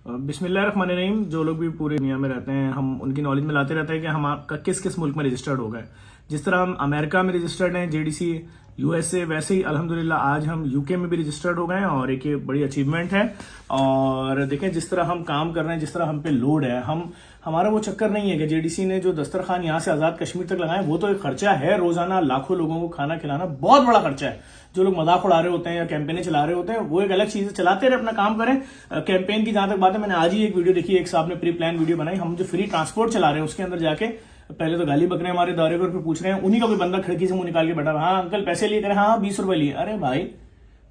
बिस्मिल्लाहिर्रहमानिर्रहीम। जो लोग भी पूरी दुनिया में रहते हैं, हम उनकी नॉलेज में लाते रहते हैं कि हम आपका किस किस मुल्क में रजिस्टर्ड हो गए। जिस तरह हम अमेरिका में रजिस्टर्ड हैं जेडीसी यूएसए, वैसे ही अल्हम्दुलिल्लाह आज हम यूके में भी रजिस्टर्ड हो गए हैं और एक ये बड़ी अचीवमेंट है। और देखें जिस तरह हम काम कर रहे हैं, जिस तरह हम पे लोड है, हमारा वो चक्कर नहीं है कि जेडीसी ने जो दस्तरखान यहाँ से आजाद कश्मीर तक लगाए, वो तो एक खर्चा है। रोजाना लाखों लोगों को खाना खिलाना बहुत बड़ा खर्चा है। जो लोग मजाक उड़ा रहे होते हैं या कैंपेनें चला रहे होते हैं, वो एक अलग चीज है, चलाते रहे, अपना काम करें। कैंपेन की जहां तक बात है, मैंने आज ही एक वीडियो देखी, एक साहब ने प्री प्लान वीडियो बनाई। हम जो फ्री ट्रांसपोर्ट चला रहे हैं उसके अंदर जाके पहले तो गाली बकरे हमारे दौरे पर पूछ रहे हैं, उन्हीं का कोई बंदा खिड़की से मुंह निकाल के बैठा, हाँ अंकल पैसे लिए, हाँ 20 रुपए लिए। अरे भाई,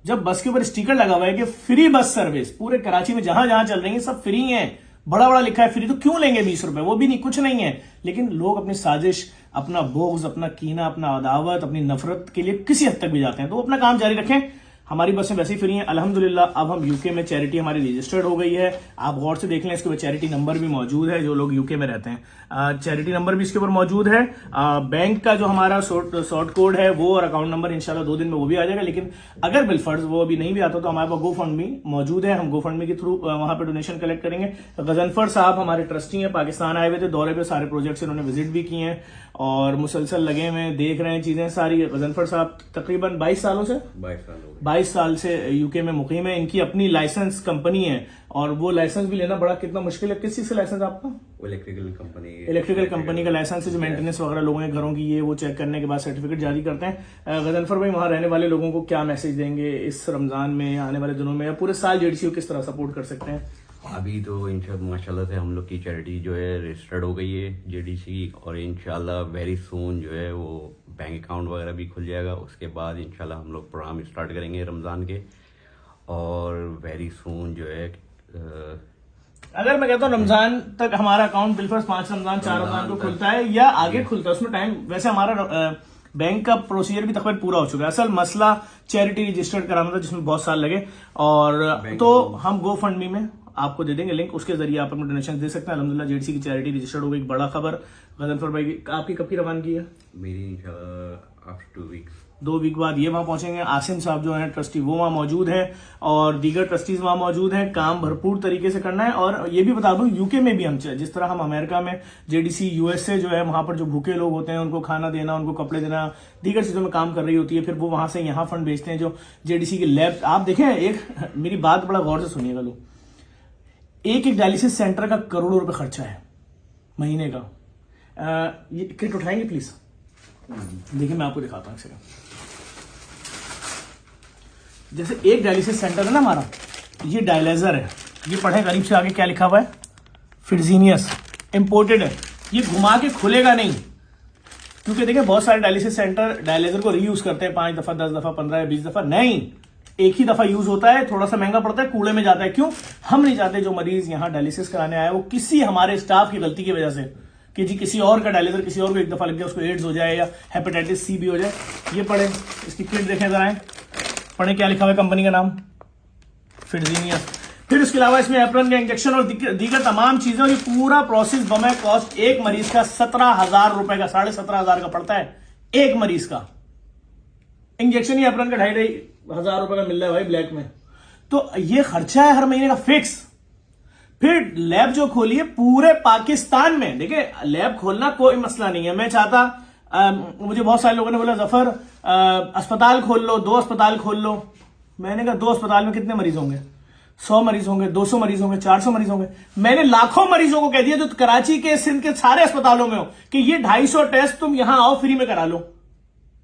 जब बस के ऊपर स्टिकर लगा हुआ है कि फ्री बस सर्विस, पूरे कराची में जहां जहां चल रही है सब फ्री है, बड़ा बड़ा लिखा है फ्री, तो क्यों लेंगे 20 रुपए? वो भी नहीं, कुछ नहीं है। लेकिन लोग अपनी साजिश, अपना बोग्ज, अपना कीना, अपना अदावत, अपनी नफरत के लिए किसी हद तक भी जाते हैं। तो अपना काम जारी रखें। हमारी बसें वैसे ही फ्री हैं अल्हम्दुलिल्लाह। अब हम यूके में चैरिटी हमारी रजिस्टर्ड हो गई है। आप गौर से देख लें, इसके ऊपर चैरिटी नंबर भी मौजूद है। जो लोग यूके में रहते हैं, चैरिटी नंबर भी इसके ऊपर मौजूद है। बैंक का जो हमारा शॉर्ट कोड है वो, और अकाउंट नंबर इंशाल्लाह 2 दिन में वो भी आ जाएगा। लेकिन अगर बिलफर्ज वो अभी नहीं भी आता तो हमारे पास GoFundMe मौजूद है। हम GoFundMe के थ्रू वहां पर डोनेशन कलेक्ट करेंगे। गजनफर साहब हमारे ट्रस्टी हैं, पाकिस्तान आए हुए थे दौरे पे, सारे प्रोजेक्ट्स इन्होंने विजिट भी किए हैं और मुसलसल लगे हुए हैं, देख रहे हैं चीजें सारी। गजनफर साहब तकरीबन 22 साल से यूके में मुकीम है। इनकी अपनी लाइसेंस कंपनी है और वो लाइसेंस भी लेना बड़ा कितना मुश्किल है। किस चीज से लाइसेंस आपका? इलेक्ट्रिकल कंपनी का लाइसेंस है, जो मेंटेनेंस वगैरह लोगों के घरों की, ये वो चेक करने के बाद सर्टिफिकेट जारी करते हैं। गजनफर भाई, वहां रहने वाले लोगों को क्या मैसेज देंगे इस रमजान में या आने वाले दिनों में या पूरे साल जेडीसी को किस तरह सपोर्ट कर सकते हैं? अभी तो इंशाल्लाह माशाल्लाह से हम लोग की चैरिटी जो है रजिस्टर्ड हो गई है जेडीसी, और इंशाल्लाह वेरी सून जो है वो बैंक अकाउंट वगैरह भी खुल जाएगा। उसके बाद इंशाल्लाह हम लोग प्रोग्राम स्टार्ट करेंगे रमज़ान के, और वेरी सून जो है अगर मैं कहता हूँ रमजान तक हमारा अकाउंट बिल्कुल 5 रमजान 4 रमजान को खुलता है या आगे खुलता है, उसमें टाइम, वैसे हमारा बैंक का प्रोसीजर भी तकरीबन पूरा हो चुका है। असल मसला चैरिटी रजिस्टर्ड कराना था, जिसमें बहुत साल लगे। और तो हम GoFundMe में आपको दे देंगे लिंक, उसके जरिए आप अपने डोनेशन दे सकते हैं। अल्हम्दुलिल्लाह जेडीसी की चैरिटी रजिस्टर्ड हो गई, एक बड़ा खबर। गजनफर भाई आपकी कब की रवानगी है? मेरी आफ्टर 2 वीक्स, 2 वीक बाद ये वहां पहुंचेंगे। आसिम साहब जो है ट्रस्टी, वो वहां मौजूद है और दीगर ट्रस्टीज वहां मौजूद हैं। काम भरपूर तरीके से करना है। और ये भी बता दूं, यूके में भी हम, जिस तरह हम अमेरिका में जेडीसी यूएसए जो है, वहां पर जो भूखे लोग होते हैं उनको खाना देना, उनको कपड़े देना, दीगर चीजों में काम कर रही होती है। फिर वो वहां से यहाँ फंड भेजते हैं। जो जेडीसी की लैब, आप देखें, एक मेरी बात बड़ा गौर से सुनिएगा लोग, एक डायलिसिस सेंटर का करोड़ों रुपए खर्चा है महीने का। ये किट उठाएंगे प्लीज? देखिए मैं आपको दिखाता हूँ। जैसे एक डायलिसिस सेंटर है ना हमारा, ये डायलाइजर है, ये पढ़े करीब से आगे क्या लिखा हुआ है, फिरजीनियस, इंपोर्टेड है। ये घुमा के खुलेगा नहीं, क्योंकि देखिए बहुत सारे डायलिसिस सेंटर डायलाइजर को रीयूज करते हैं 5 दफा, 10 दफा, 15 या 20 दफा। नहीं, एक ही दफा यूज होता है, थोड़ा सा महंगा पड़ता है, कूड़े में जाता है। क्यों? हम नहीं चाहते जो मरीज यहाँ डायलिसिस कराने आया वो किसी हमारे स्टाफ की गलती की वजह से, कि जी किसी और का डायलिसिस किसी और को एक दफा लग जाए, उसको एड्स हो जाए या हेपेटाइटिस सी भी हो जाए। ये पढ़े, इसकी किट देखें जरा, पढ़े क्या लिखा हुआ है, कंपनी का नाम फिरजीनियस। फिर इसके अलावा इसमें एप्रन का इंजेक्शन और दीगर तमाम चीजें, और ये पूरा प्रोसेस बमे कॉस्ट एक मरीज का 17,000 रुपए का, 17,500 का पड़ता है एक मरीज का। इंजेक्शन ही एप्रन का 2,500 रुपए का मिल रहा है भाई ब्लैक में। तो ये खर्चा है हर महीने का फिक्स। फिर लैब जो खोली है पूरे पाकिस्तान में, देखिए लैब खोलना कोई मसला नहीं है। मैं चाहता, मुझे बहुत सारे लोगों ने बोला जफर अस्पताल खोल लो, 2 अस्पताल खोल लो। मैंने कहा 2 अस्पताल में कितने मरीज होंगे? 100 मरीज होंगे, 200 मरीज होंगे, 400 मरीज होंगे। मैंने लाखों मरीजों को कह दिया जो कराची के, सिंध के सारे अस्पतालों में हो, कि ये 250 टेस्ट तुम यहां आओ फ्री में करा लो।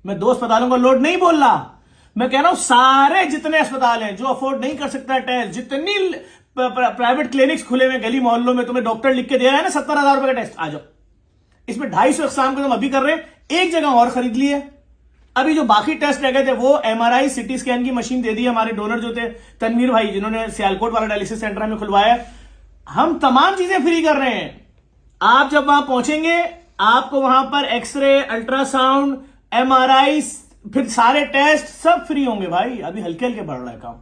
मैं 2 अस्पतालों का लोड नहीं बोल रहा, मैं कह रहा हूं सारे जितने अस्पताल हैं जो अफोर्ड नहीं कर सकता टेस्ट, जितनी प्राइवेट क्लिनिक्स खुले हुए गली मोहल्लों में, तुम्हें डॉक्टर लिख के दे रहा है ना 17,000 रुपए का टेस्ट, आ जाओ। इसमें 250 इकसाम को तुम अभी कर रहे हैं, एक जगह और खरीद लिए। अभी जो बाकी टेस्ट रह गए थे वो MRI CT स्कैन की मशीन दे दी हमारे डोनर जो थे तनवीर भाई, जिन्होंने सियालकोट वाला डायलिसिस सेंटर में खुलवाया। हम तमाम चीजें फ्री कर रहे हैं। आप जब वहां पहुंचेंगे आपको वहां पर एक्सरे, अल्ट्रासाउंड, MRI, फिर सारे टेस्ट सब फ्री होंगे भाई। अभी हल्के हल्के बढ़ रहा है काम।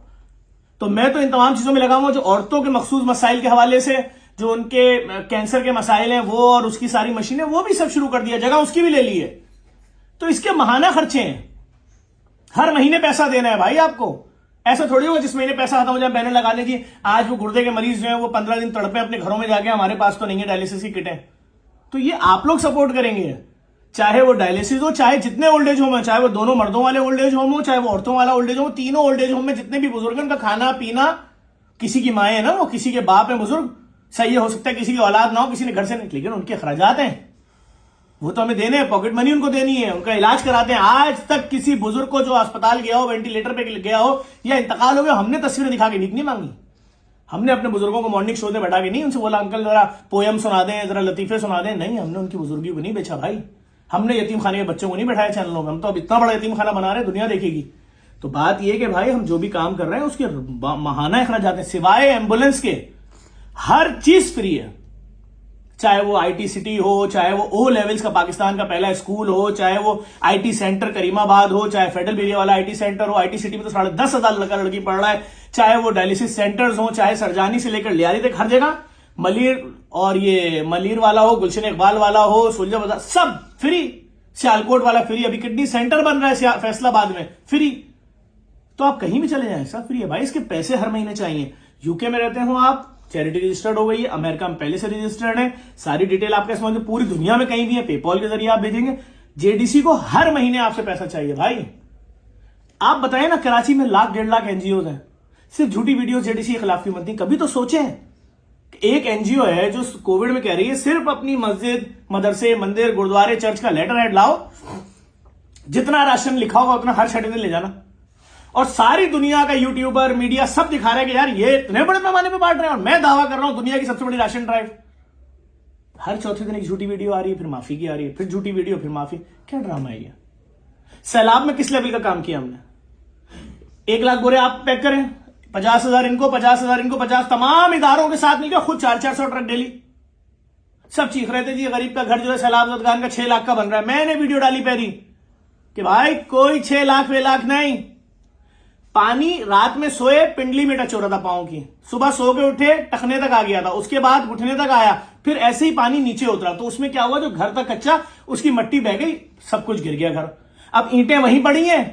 तो मैं तो इन तमाम चीजों में लगा हुआ, जो औरतों के मखसूस मसाइल के हवाले से, जो उनके कैंसर के मसाइल हैं वो, और उसकी सारी मशीनें वो भी सब शुरू कर दिया, जगह उसकी भी ले ली है। तो इसके महाना खर्चे हैं, हर महीने पैसा देना है भाई आपको। ऐसा थोड़ी होगा जिस महीने पैसा खत्म हो जाए बैनर लगा लीजिए आज वो गुर्दे के मरीज जो है वो 15 दिन तड़पे अपने घरों में जाके हमारे पास तो नहीं है डायलिसिस की किटें। तो ये आप लोग सपोर्ट करेंगे, चाहे वो डायलिसिस हो, चाहे जितने ओल्ड एज होम है, चाहे वो दोनों मर्दों वाले ओल्ड एज होम हो, चाहे वो औरतों वाला ओल्ड एज होम, तीनों ओल्ड एज होम में जितने भी बुजुर्ग हैं उनका खाना पीना, किसी की माए है ना वो, किसी के बाप है बुजुर्ग, सही हो सकता है किसी की औलाद ना हो, किसी ने घर से नहीं, लेकिन उनके खर्चात हैं वो तो हमें देने हैं, पॉकेट मनी उनको देनी है, उनका इलाज कराते हैं। आज तक किसी बुजुर्ग को जो अस्पताल गया हो, वेंटिलेटर पे गया हो या इंतकाल हो गया, हमने तस्वीरें दिखा के भीख नहीं मांगी। हमने अपने बुजुर्गों को मॉर्निंग शो में बैठा के नहीं उनसे बोला अंकल जरा पोयम सुना दें, जरा लतीफे सुना दें, नहीं, हमने उनकी बुजुर्गी को नहीं बेचा भाई। हमने यतीम खाने के बच्चों को नहीं बैठाया चैनलों में, हम तो अब इतना बड़ा यतीम खाना बना रहे हैं दुनिया देखेगी। तो बात यह कि भाई हम जो भी काम कर रहे हैं उसके महाना अखराजात हैं, सिवाय एम्बुलेंस के हर चीज फ्री है, चाहे वो आईटी सिटी हो, चाहे वो ओ लेवल्स का पाकिस्तान का पहला स्कूल हो, चाहे वो आईटी सेंटर करीमाबाद हो, चाहे फेडरल एरिया वाला आईटी सेंटर हो, आईटी सिटी में तो 10,500 लड़का लड़की पढ़ रहा है, चाहे वो डायलिसिस सेंटर्स हो, चाहे सरजानी से लेकर लियारी तक हर जगह, मलिर और ये मलिर वाला हो, गुलशन इकबाल वाला हो, सुलझा बाजार, सब फ्री, सियालकोट वाला फ्री, अभी किडनी सेंटर बन रहा है फैसलाबाद में फ्री। तो आप कहीं भी चले जाएं सब फ्री है भाई, इसके पैसे हर महीने चाहिए। यूके में रहते हो आप, चैरिटी रजिस्टर्ड हो गई है, अमेरिका में पहले से रजिस्टर्ड है, सारी डिटेल आपके समझ में पूरी दुनिया में कहीं भी है, पेपॉल के जरिए आप भेजेंगे। जेडीसी को हर महीने आपसे पैसा चाहिए भाई। आप बताएं ना, कराची में 1,00,000-1.5 लाख एनजीओ हैं, सिर्फ झूठी वीडियो जेडीसी के खिलाफ की बनती, कभी तो सोचे एक एनजीओ है जो कोविड में कह रही है सिर्फ अपनी मस्जिद, मदरसे, मंदिर, गुरुद्वारे, चर्च का लेटर हेड लाओ, जितना राशन लिखा होगा उतना हर छठे दिन ले जाना, और सारी दुनिया का यूट्यूबर मीडिया सब दिखा रहा है कि यार ये इतने बड़े पैमाने पे बांट रहे हैं, और मैं दावा कर रहा हूं दुनिया की सबसे बड़ी राशन ड्राइव। हर चौथे दिन एक झूठी वीडियो आ रही है, फिर माफी की आ रही है, फिर झूठी वीडियो, फिर माफी। क्या ड्रामा है ये? सैलाब में किस लेवल का काम किया हमने? 1 लाख बोरे आप पैक करें, 50,000 इनको, 50,000 इनको, 50 तमाम इदारों के साथ मिलकर खुद 400 ट्रक डेली। सब चीख रहे थे जी गरीब का घर जो है सैलाब जदगान का 6 लाख का बन रहा है। मैंने वीडियो डाली पहली कि भाई कोई 6 लाख वे लाख नहीं, पानी रात में सोए पिंडली में टच हो रहा था पांव की, सुबह सो के उठे टखने तक आ गया था, उसके बाद घुटने तक आया, फिर ऐसे ही पानी नीचे उतरा, तो उसमें क्या हुआ, जो घर था कच्चा उसकी मट्टी बह गई, सब कुछ गिर गया घर। अब ईंटें वहीं पड़ी हैं,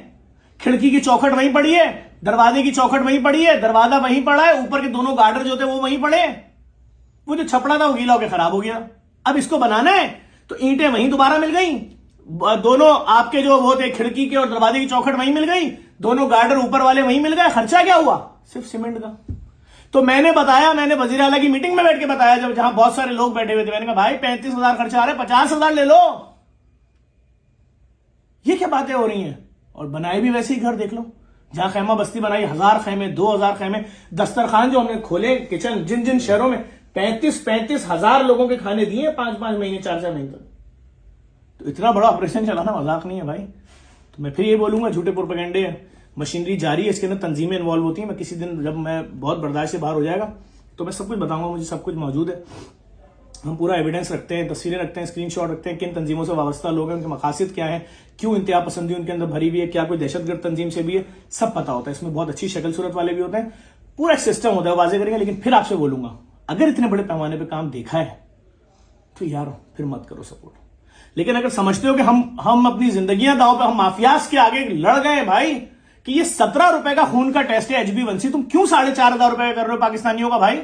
खिड़की की चौखट वहीं पड़ी है, दरवाजे की चौखट वहीं पड़ी है, दरवाजा वहीं पड़ा है, ऊपर के दोनों गार्डर जो थे वो वहीं पड़े, वो जो छपड़ा था वो गीला होकर खराब हो गया। अब इसको बनाना है तो ईंटें वहीं दोबारा मिल गई, दोनों आपके जो वो थे खिड़की के और दरवाजे की चौखट वहीं मिल गई, दोनों गार्डर ऊपर वाले वहीं मिल गए। खर्चा क्या हुआ? सिर्फ सीमेंट का। तो मैंने बताया, मैंने वजीर आला की मीटिंग में बैठ के बताया, जब जहां बहुत सारे लोग बैठे हुए थे, मैंने कहा भाई 35,000 खर्चा आ रहा है, 50,000 ले लो। ये क्या बातें हो रही हैं? और बनाए भी वैसे ही घर, देख लो, जहां खैमा बस्ती बनाई, 1000 खैमे, 2000 खैमे, दस्तरखान जो हमने खोले, किचन, जिन जिन शहरों में 35,000 लोगों के खाने दिए 5-5 महीने, 4-4 महीने तक। तो इतना बड़ा ऑपरेशन चलाना मजाक नहीं है भाई। तो मैं फिर ये बोलूंगा, झूठे प्रोपेगेंडे मशीनरी जारी है, इसके अंदर तंजीमें इन्वॉल्व होती हैं। मैं किसी दिन जब मैं बहुत बर्दाश्त से बाहर हो जाएगा तो मैं सब कुछ बताऊंगा, मुझे सब कुछ मौजूद है। हम पूरा एविडेंस रखते हैं, तस्वीरें रखते हैं, स्क्रीनशॉट रखते हैं, किन तंजीमों से वाबस्ता लोग हैं, उनके मकासद क्या है, क्यों इंतहा पसंदी उनके अंदर भरी हुई है, क्या कोई दहशतगर्द तंजीम से भी है, सब पता होता है। इसमें बहुत अच्छी शक्ल सूरत वाले भी होते हैं, पूरा एक सिस्टम होता है, वाजे करेंगे। लेकिन फिर आपसे बोलूंगा, अगर इतने बड़े पैमाने पर काम देखा है तो यार फिर मत करो सपोर्ट। लेकिन अगर समझते हो कि हम अपनी जिंदगियां दांव पे, हम माफियाज के आगे लड़ गए भाई, कि ये 17 रुपए का खून का टेस्ट है HB1C, तुम क्यों 4,500 रुपए कर रहे हो पाकिस्तानियों का भाई?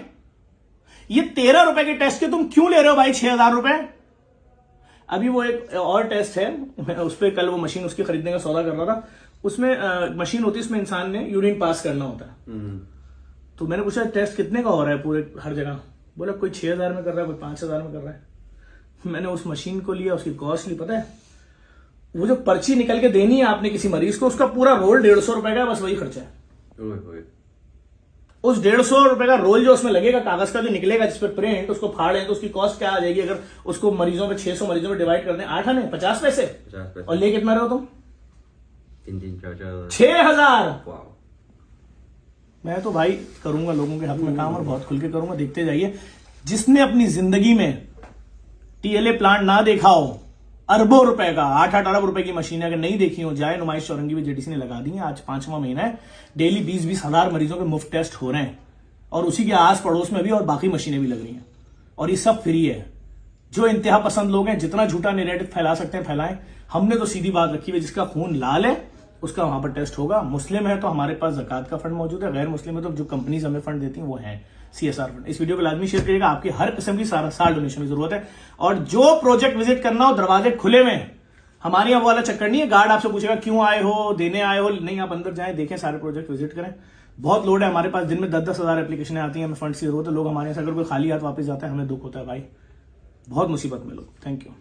ये 13 रुपए के टेस्ट के तुम क्यों ले रहे हो भाई 6,000 रुपए? अभी वो एक और टेस्ट है, मैं उस पर कल वो मशीन उसकी खरीदने का सौदा कर रहा था, उसमें मशीन होती है, उसमें इंसान ने यूरिन पास करना होता है। तो मैंने पूछा टेस्ट कितने का हो रहा है पूरे हर जगह? बोला कोई 6,000 में कर रहा है, कोई 5,000 में कर रहा है। मैंने उस मशीन को लिया, उसकी कॉस्ट ली, पता है वो जो पर्ची निकल के देनी है आपने किसी मरीज को, उसका पूरा रोल 150 रुपए का, बस वही खर्चा है। उस 150 रुपए का रोल जो उसमें लगेगा, कागज का जो निकलेगा जिस पर प्रिंट, उसको फाड़ें तो उसकी कॉस्ट क्या आ जाएगी? अगर उसको मरीजों पे 600 मरीजों में डिवाइड कर दें, 8 आने 50 पैसे, और ले कितना रहे हो तुम? 6,000। मैं तो भाई करूंगा लोगों के हक में काम, और बहुत खुल के करूंगा, देखते जाइए। जिसने अपनी जिंदगी में TLA प्लांट ना देखा हो, अरबों रुपए का, 8-8 अरब रुपए की मशीनें अगर नहीं देखी हो, जाए नुमाइश चौरंगी में जेडीसी ने लगा दी है। आज 5वां महीना है, डेली 20-20 हजार मरीजों के मुफ्त टेस्ट हो रहे हैं, और उसी के आस पड़ोस में भी और बाकी मशीनें भी लग रही हैं, और ये सब फ्री है। जो इंतहा पसंद लोग हैं, जितना झूठा नैरेटिव फैला सकते हैं फैलाएं। हमने तो सीधी बात रखी है, जिसका खून लाल है उसका वहां पर टेस्ट होगा। मुस्लिम है तो हमारे पास ज़कात का फंड मौजूद है, गैर मुस्लिम है तो जो कंपनीज हमें फंड देती हैं वो है CSR फंड। इस वीडियो को लाजमी शेयर करिएगा, आपकी हर किस्म की साल डोनेशन की जरूरत है। और जो प्रोजेक्ट विजिट करना हो, दरवाजे खुले हुए हैं, हमारे यहाँ वो वाला चक्कर नहीं है गार्ड आपसे पूछेगा क्यों आए हो, देने आए हो, नहीं, आप अंदर जाएं, देखें, सारे प्रोजेक्ट विजिट करें। बहुत लोड है हमारे पास, दिन में 10-10 हज़ार एप्लीकेशनें आती हैं, हमें फंड्स की जरूरत है। लोग हमारे यहाँ से अगर कोई खाली हाथ वापस जाता है हमें दुख होता है भाई, बहुत मुसीबत में लोग। Thank you.